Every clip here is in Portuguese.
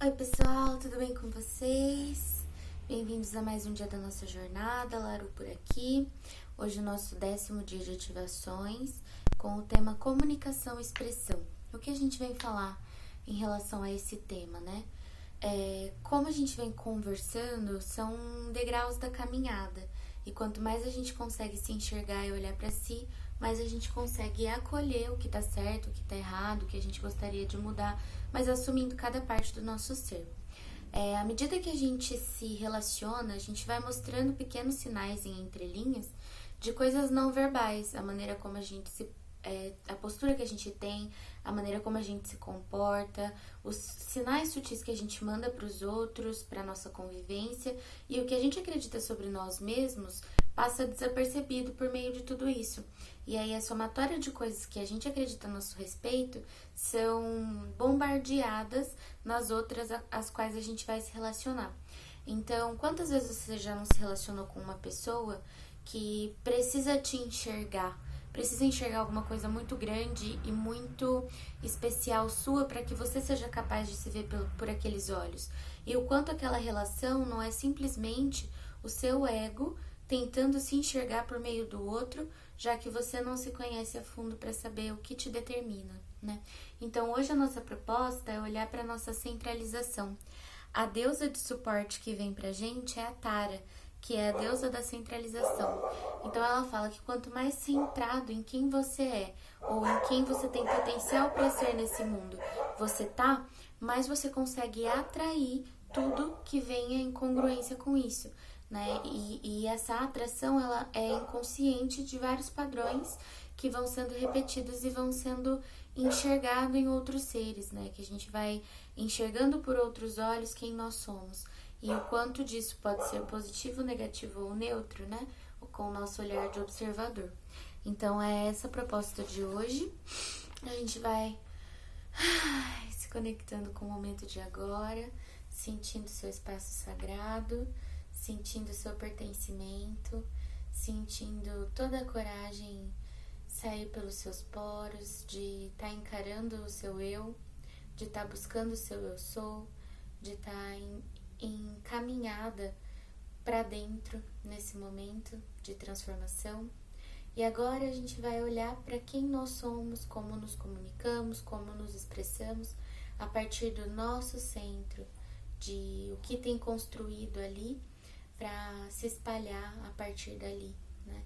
Oi pessoal, tudo bem com vocês? Bem-vindos a mais um dia da nossa jornada, Laru por aqui. Hoje o nosso 10º dia de ativações com o tema comunicação e expressão. O que a gente vem falar em relação a esse tema, né? Como a gente vem conversando, são degraus da caminhada. E quanto mais a gente consegue se enxergar e olhar para si, mais a gente consegue acolher o que tá certo, o que tá errado, o que a gente gostaria de mudar, mas assumindo cada parte do nosso ser. À medida que a gente se relaciona, a gente vai mostrando pequenos sinais em entrelinhas de coisas não verbais, a maneira como a gente a postura que a gente tem, a maneira como a gente se comporta, os sinais sutis que a gente manda para os outros, para nossa convivência, e o que a gente acredita sobre nós mesmos passa desapercebido por meio de tudo isso. E aí a somatória de coisas que a gente acredita a nosso respeito são bombardeadas nas outras às quais a gente vai se relacionar. Então, quantas vezes você já não se relacionou com uma pessoa que precisa te enxergar, precisa enxergar alguma coisa muito grande e muito especial sua para que você seja capaz de se ver por aqueles olhos? E o quanto aquela relação não é simplesmente o seu ego tentando se enxergar por meio do outro, já que você não se conhece a fundo para saber o que te determina, né? Então, hoje a nossa proposta é olhar para a nossa centralização. A deusa de suporte que vem pra gente é a Tara, que é a deusa da centralização. Então ela fala que quanto mais centrado em quem você é, ou em quem você tem potencial para ser nesse mundo, você tá, mais você consegue atrair tudo que venha em congruência com isso, né? E essa atração, ela é inconsciente de vários padrões que vão sendo repetidos e vão sendo enxergados em outros seres, né? Que a gente vai enxergando por outros olhos quem nós somos. E o quanto disso pode ser positivo, negativo ou neutro, né? Com o nosso olhar de observador. Então, é essa a proposta de hoje. A gente vai se conectando com o momento de agora, sentindo seu espaço sagrado, sentindo seu pertencimento, sentindo toda a coragem sair pelos seus poros, de estar encarando o seu eu, de estar buscando o seu eu sou, de estar em caminhada para dentro nesse momento de transformação. E agora a gente vai olhar para quem nós somos, como nos comunicamos, como nos expressamos a partir do nosso centro, de o que tem construído ali para se espalhar a partir dali, né?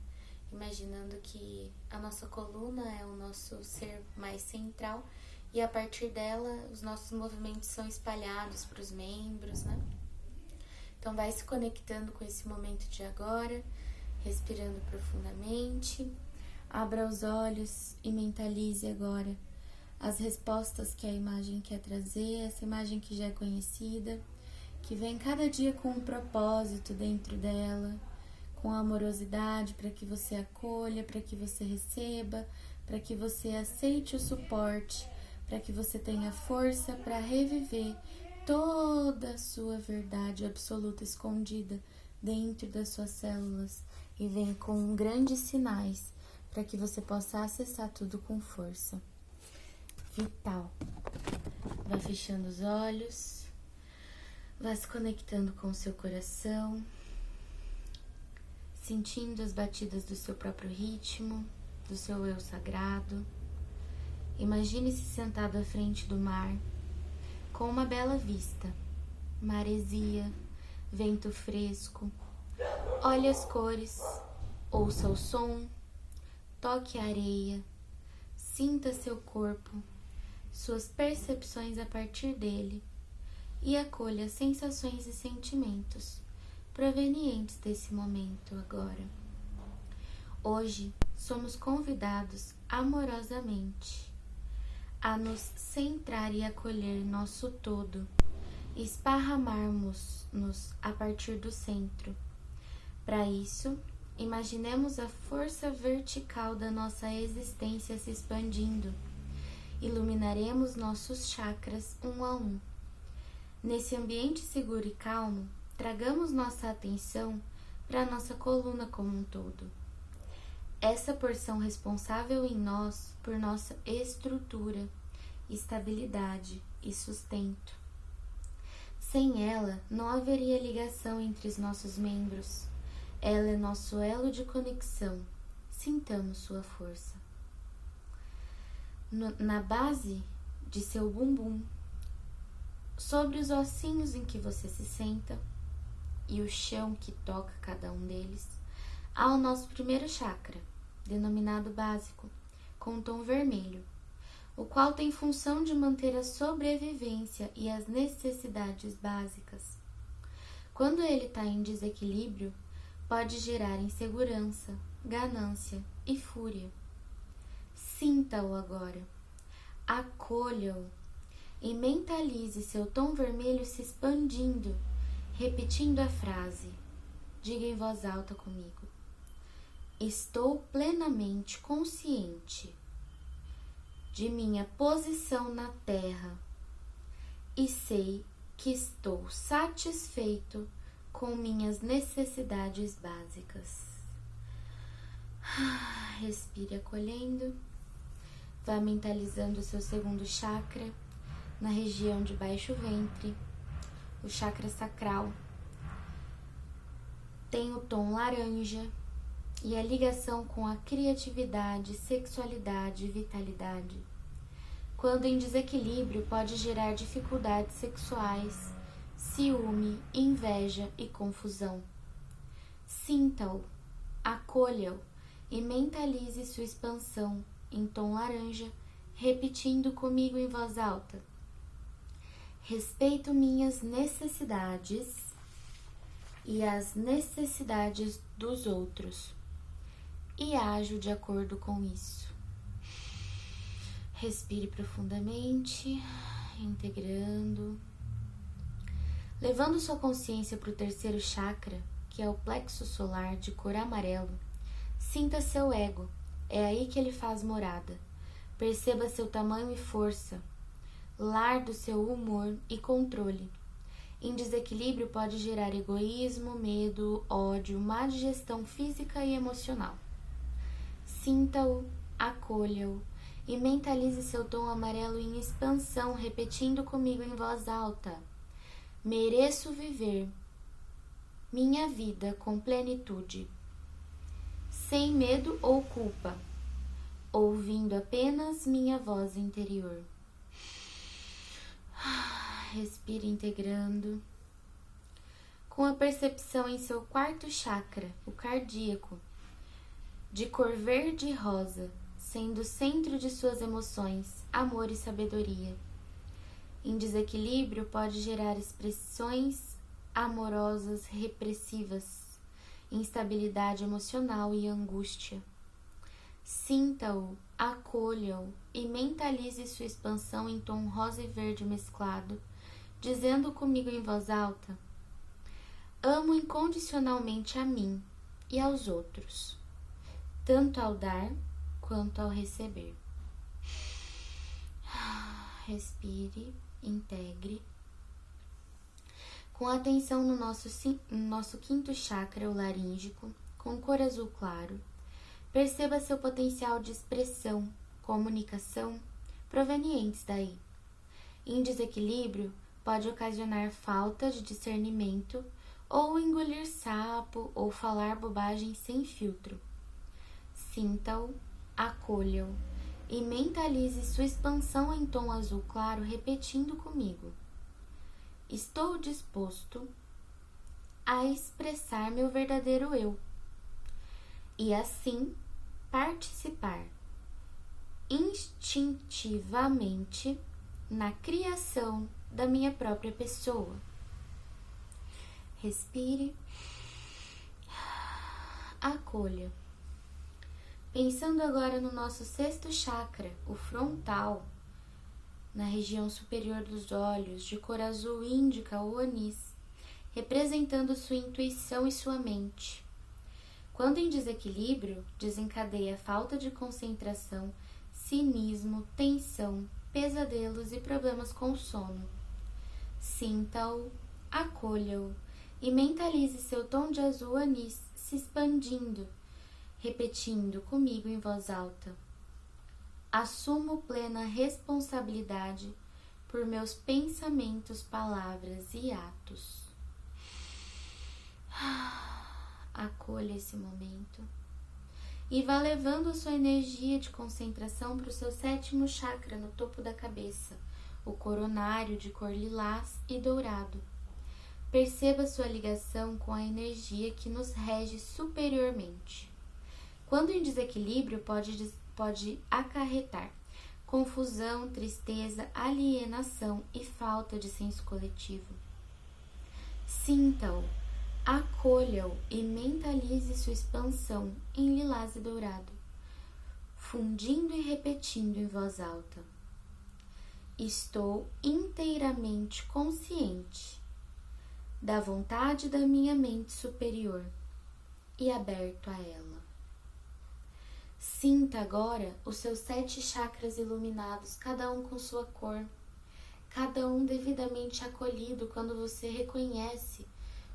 Imaginando que a nossa coluna é o nosso ser mais central e a partir dela os nossos movimentos são espalhados para os membros, né? Então vai se conectando com esse momento de agora, respirando profundamente. Abra os olhos e mentalize agora as respostas que a imagem quer trazer, essa imagem que já é conhecida, que vem cada dia com um propósito dentro dela, com amorosidade para que você acolha, para que você receba, para que você aceite o suporte, para que você tenha força para reviver toda a sua verdade absoluta escondida dentro das suas células e vem com grandes sinais para que você possa acessar tudo com força vital. Vá fechando os olhos, vá se conectando com o seu coração, sentindo as batidas do seu próprio ritmo, do seu eu sagrado. Imagine-se sentado à frente do mar, com uma bela vista, maresia, vento fresco. Olhe as cores, ouça o som, toque a areia, sinta seu corpo, suas percepções a partir dele e acolha sensações e sentimentos provenientes desse momento agora. Hoje somos convidados amorosamente a nos centrar e acolher nosso todo, esparramarmos-nos a partir do centro. Para isso, imaginemos a força vertical da nossa existência se expandindo. Iluminaremos nossos chakras um a um. Nesse ambiente seguro e calmo, tragamos nossa atenção para a nossa coluna como um todo. Essa porção responsável em nós por nossa estrutura, estabilidade e sustento. Sem ela, não haveria ligação entre os nossos membros. Ela é nosso elo de conexão. Sintamos sua força. Na base de seu bumbum, sobre os ossinhos em que você se senta e o chão que toca cada um deles, há o nosso primeiro chakra, denominado básico, com tom vermelho, o qual tem função de manter a sobrevivência e as necessidades básicas. Quando ele está em desequilíbrio, pode gerar insegurança, ganância e fúria. Sinta-o agora, acolha-o e mentalize seu tom vermelho se expandindo, repetindo a frase. Diga em voz alta comigo: estou plenamente consciente de minha posição na Terra e sei que estou satisfeito com minhas necessidades básicas. Respire acolhendo. Vá mentalizando o seu segundo chakra na região de baixo ventre, o chakra sacral. Tem o tom laranja e a ligação com a criatividade, sexualidade e vitalidade. Quando em desequilíbrio, pode gerar dificuldades sexuais, ciúme, inveja e confusão. Sinta-o, acolha-o e mentalize sua expansão em tom laranja, repetindo comigo em voz alta: respeito minhas necessidades e as necessidades dos outros e ajo de acordo com isso. Respire profundamente, integrando, levando sua consciência para o terceiro chakra, que é o plexo solar de cor amarelo. Sinta seu ego, é aí que ele faz morada. Perceba seu tamanho e força, lar do seu humor e controle. Em desequilíbrio pode gerar egoísmo, medo, ódio, má digestão física e emocional. Sinta-o, acolha-o e mentalize seu tom amarelo em expansão, repetindo comigo em voz alta: mereço viver minha vida com plenitude, sem medo ou culpa, ouvindo apenas minha voz interior. Respire integrando, com a percepção em seu quarto chakra, o cardíaco, de cor verde e rosa, sendo o centro de suas emoções, amor e sabedoria. Em desequilíbrio pode gerar expressões amorosas repressivas, instabilidade emocional e angústia. Sinta-o, acolha-o e mentalize sua expansão em tom rosa e verde mesclado, dizendo comigo em voz alta: amo incondicionalmente a mim e aos outros, tanto ao dar quanto ao receber. Respire, integre. Com atenção no nosso quinto chakra, o laríngico, com cor azul claro, perceba seu potencial de expressão, comunicação, provenientes daí. Em desequilíbrio, pode ocasionar falta de discernimento ou engolir sapo ou falar bobagem sem filtro. Sinta-o, acolha-o e mentalize sua expansão em tom azul claro, repetindo comigo: estou disposto a expressar meu verdadeiro eu e assim participar instintivamente na criação da minha própria pessoa. Respire, acolha. Pensando agora no nosso sexto chakra, o frontal, na região superior dos olhos, de cor azul índica ou anis, representando sua intuição e sua mente. Quando em desequilíbrio, desencadeia falta de concentração, cinismo, tensão, pesadelos e problemas com o sono. Sinta-o, acolha-o e mentalize seu tom de azul anis se expandindo, repetindo comigo em voz alta: assumo plena responsabilidade por meus pensamentos, palavras e atos. Acolha esse momento e vá levando a sua energia de concentração para o seu 7º chakra no topo da cabeça, o coronário de cor lilás e dourado. Perceba sua ligação com a energia que nos rege superiormente. Quando em desequilíbrio, pode acarretar confusão, tristeza, alienação e falta de senso coletivo. Sinta-o, acolha-o e mentalize sua expansão em lilás e dourado, fundindo e repetindo em voz alta. Estou inteiramente consciente da vontade da minha mente superior e aberto a ela. Sinta agora os seus 7 chakras iluminados, cada um com sua cor, cada um devidamente acolhido quando você reconhece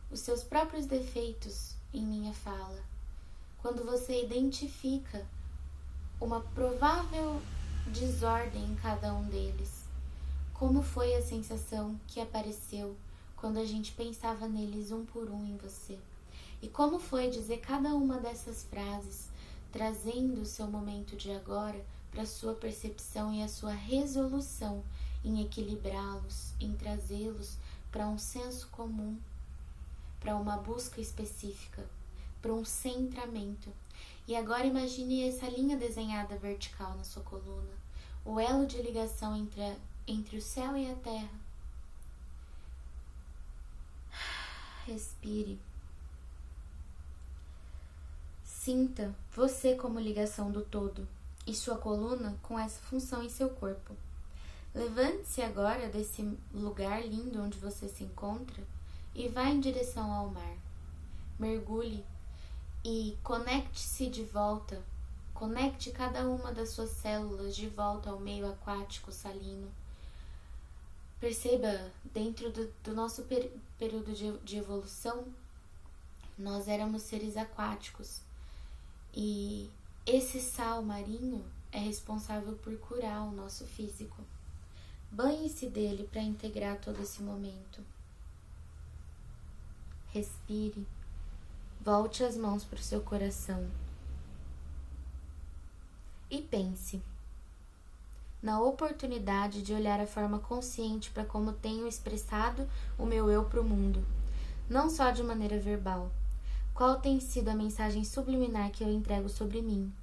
os seus próprios defeitos em minha fala, quando você identifica uma provável desordem em cada um deles. Como foi a sensação que apareceu quando a gente pensava neles um por um em você? E como foi dizer cada uma dessas frases, trazendo o seu momento de agora para a sua percepção e a sua resolução em equilibrá-los, em trazê-los para um senso comum, para uma busca específica, para um centramento. E agora imagine essa linha desenhada vertical na sua coluna, o elo de ligação entre o céu e a terra. Respire. Sinta você como ligação do todo e sua coluna com essa função em seu corpo. Levante-se agora desse lugar lindo onde você se encontra e vá em direção ao mar. Mergulhe e conecte-se de volta. Conecte cada uma das suas células de volta ao meio aquático salino. Perceba, dentro do nosso período de evolução, nós éramos seres aquáticos. E esse sal marinho é responsável por curar o nosso físico. Banhe-se dele para integrar todo esse momento. Respire. Volte as mãos para o seu coração. E pense na oportunidade de olhar a forma consciente para como tenho expressado o meu eu para o mundo, não só de maneira verbal. Qual tem sido a mensagem subliminar que eu entrego sobre mim?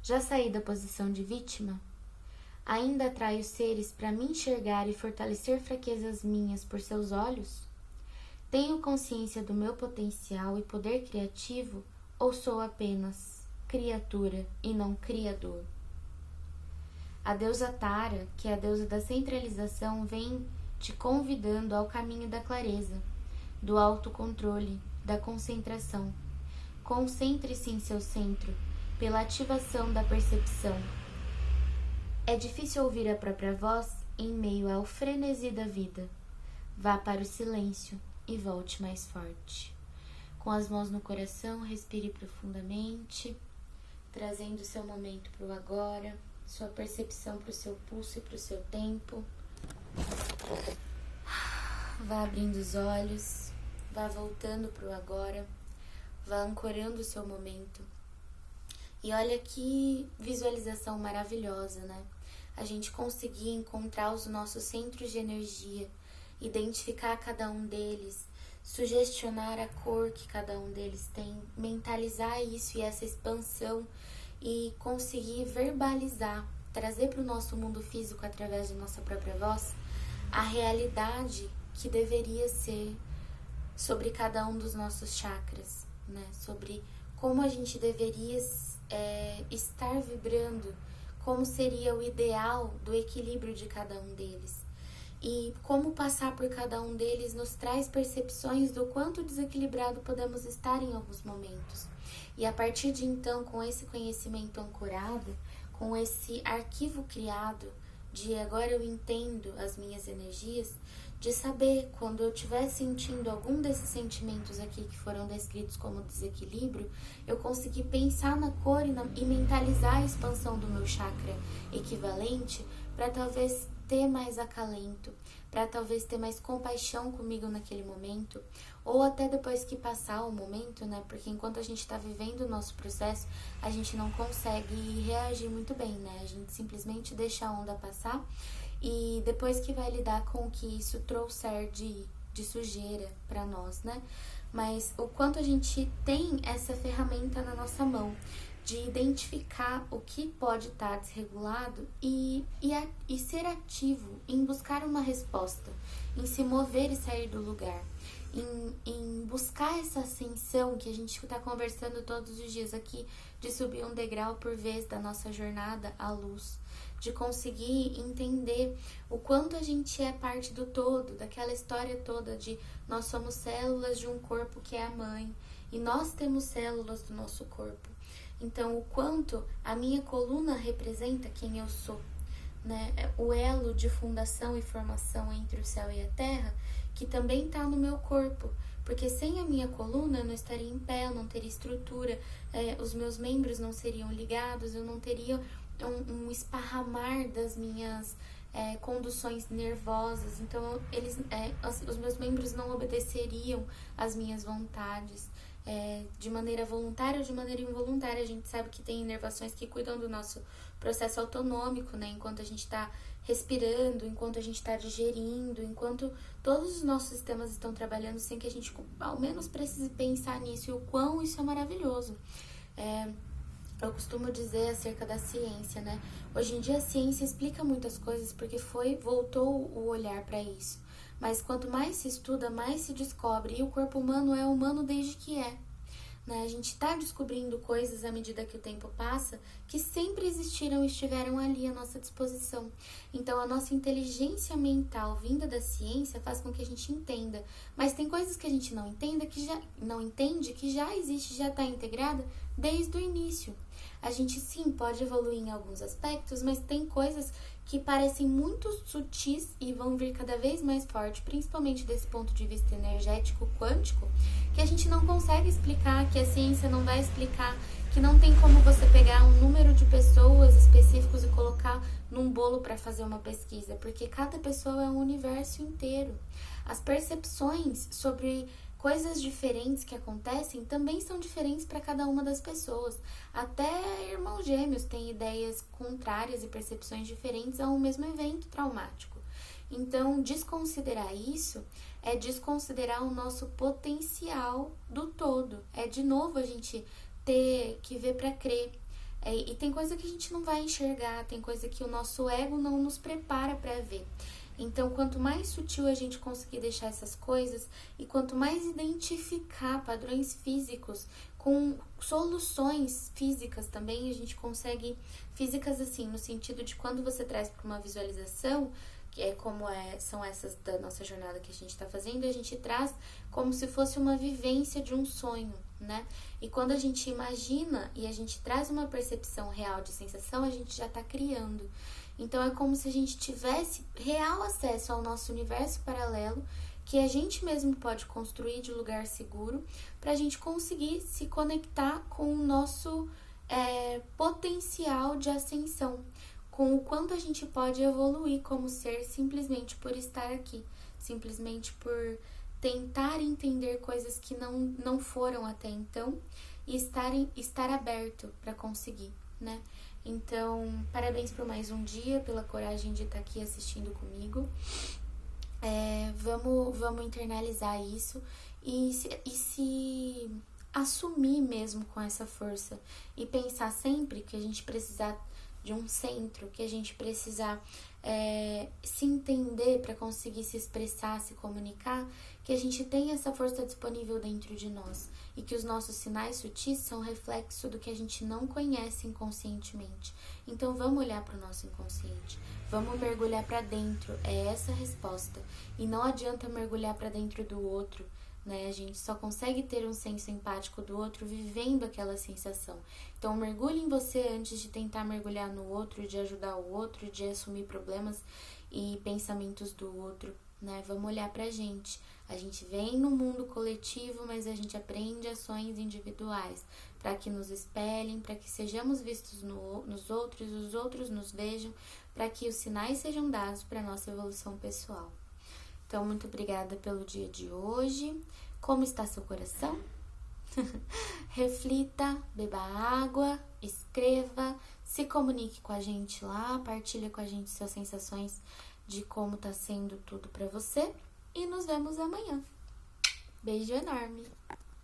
Já saí da posição de vítima? Ainda atraio seres para me enxergar e fortalecer fraquezas minhas por seus olhos? Tenho consciência do meu potencial e poder criativo ou sou apenas criatura e não criador? A deusa Tara, que é a deusa da centralização, vem te convidando ao caminho da clareza, do autocontrole, da concentração. Concentre-se em seu centro, pela ativação da percepção. É difícil ouvir a própria voz em meio ao frenesi da vida. Vá para o silêncio e volte mais forte. Com as mãos no coração, respire profundamente, trazendo o seu momento para o agora, sua percepção para o seu pulso e para o seu tempo. Vá abrindo os olhos, vá voltando para o agora, vá ancorando o seu momento. E olha que visualização maravilhosa, né? A gente conseguir encontrar os nossos centros de energia, identificar cada um deles, sugestionar a cor que cada um deles tem, mentalizar isso e essa expansão e conseguir verbalizar, trazer para o nosso mundo físico através da nossa própria voz a realidade que deveria ser sobre cada um dos nossos chakras, né? Sobre como a gente deveria estar vibrando, como seria o ideal do equilíbrio de cada um deles. E como passar por cada um deles nos traz percepções do quanto desequilibrado podemos estar em alguns momentos. E a partir de então, com esse conhecimento ancorado, com esse arquivo criado de agora eu entendo as minhas energias, de saber quando eu estiver sentindo algum desses sentimentos aqui que foram descritos como desequilíbrio, eu conseguir pensar na cor e mentalizar a expansão do meu chakra equivalente para talvez ter mais acalento, para talvez ter mais compaixão comigo naquele momento, ou até depois que passar o momento, né? Porque enquanto a gente está vivendo o nosso processo, a gente não consegue reagir muito bem, né? A gente simplesmente deixa a onda passar e depois que vai lidar com o que isso trouxer de sujeira para nós, né? Mas o quanto a gente tem essa ferramenta na nossa mão de identificar o que pode estar desregulado e ser ativo em buscar uma resposta, em se mover e sair do lugar, em buscar essa ascensão que a gente está conversando todos os dias aqui, de subir um degrau por vez da nossa jornada à luz, de conseguir entender o quanto a gente é parte do todo, daquela história toda de nós somos células de um corpo que é a mãe e nós temos células do nosso corpo. Então, o quanto a minha coluna representa quem eu sou, né? O elo de fundação e formação entre o céu e a terra, que também está no meu corpo. Porque sem a minha coluna eu não estaria em pé, eu não teria estrutura, os meus membros não seriam ligados, eu não teria um esparramar das minhas conduções nervosas. Então, os meus membros não obedeceriam às minhas vontades. De maneira voluntária ou de maneira involuntária. A gente sabe que tem inervações que cuidam do nosso processo autonômico, né? Enquanto a gente está respirando, enquanto a gente está digerindo, enquanto todos os nossos sistemas estão trabalhando sem que a gente ao menos precise pensar nisso, e o quão isso é maravilhoso. Eu costumo dizer acerca da ciência, né? Hoje em dia a ciência explica muitas coisas porque voltou o olhar para isso. Mas quanto mais se estuda, mais se descobre. E o corpo humano é humano desde que é. Né? A gente está descobrindo coisas à medida que o tempo passa que sempre existiram e estiveram ali à nossa disposição. Então, a nossa inteligência mental vinda da ciência faz com que a gente entenda. Mas tem coisas que a gente não entende, que já existe, já está integrada desde o início. A gente sim pode evoluir em alguns aspectos, mas tem coisas que parecem muito sutis e vão vir cada vez mais forte, principalmente desse ponto de vista energético quântico, que a gente não consegue explicar, que a ciência não vai explicar, que não tem como você pegar um número de pessoas específicos e colocar num bolo para fazer uma pesquisa, porque cada pessoa é um universo inteiro. As percepções sobre coisas diferentes que acontecem também são diferentes para cada uma das pessoas. Até irmãos gêmeos têm ideias contrárias e percepções diferentes a um mesmo evento traumático. Então, desconsiderar isso é desconsiderar o nosso potencial do todo. É, de novo, a gente ter que ver para crer. E tem coisa que a gente não vai enxergar, tem coisa que o nosso ego não nos prepara para ver. Então, quanto mais sutil a gente conseguir deixar essas coisas e quanto mais identificar padrões físicos com soluções físicas também, a gente consegue, físicas assim, no sentido de quando você traz para uma visualização, que é como são essas da nossa jornada que a gente está fazendo, a gente traz como se fosse uma vivência de um sonho, né? E quando a gente imagina e a gente traz uma percepção real de sensação, a gente já está criando. Então, é como se a gente tivesse real acesso ao nosso universo paralelo, que a gente mesmo pode construir de lugar seguro, para a gente conseguir se conectar com o nosso potencial de ascensão, com o quanto a gente pode evoluir como ser simplesmente por estar aqui, simplesmente por tentar entender coisas que não foram até então e estar aberto para conseguir, né? Então, parabéns por mais um dia, pela coragem de estar aqui assistindo comigo. Vamos internalizar isso e se assumir mesmo com essa força e pensar sempre que a gente precisar de um centro, que a gente precisar se entender para conseguir se expressar, se comunicar, que a gente tem essa força disponível dentro de nós e que os nossos sinais sutis são reflexo do que a gente não conhece inconscientemente. Então vamos olhar para o nosso inconsciente, vamos mergulhar para dentro, é essa a resposta. E não adianta mergulhar para dentro do outro, né? A gente só consegue ter um senso empático do outro vivendo aquela sensação. Então mergulhe em você antes de tentar mergulhar no outro, de ajudar o outro, de assumir problemas e pensamentos do outro. né? Vamos olhar pra gente. A gente vem no mundo coletivo, mas a gente aprende ações individuais para que nos espelhem, para que sejamos vistos nos outros, os outros nos vejam, para que os sinais sejam dados para a nossa evolução pessoal. Então, muito obrigada pelo dia de hoje. Como está seu coração? Reflita, beba água, escreva, se comunique com a gente lá, partilha com a gente suas sensações de como tá sendo tudo para você e nos vemos amanhã. Beijo enorme!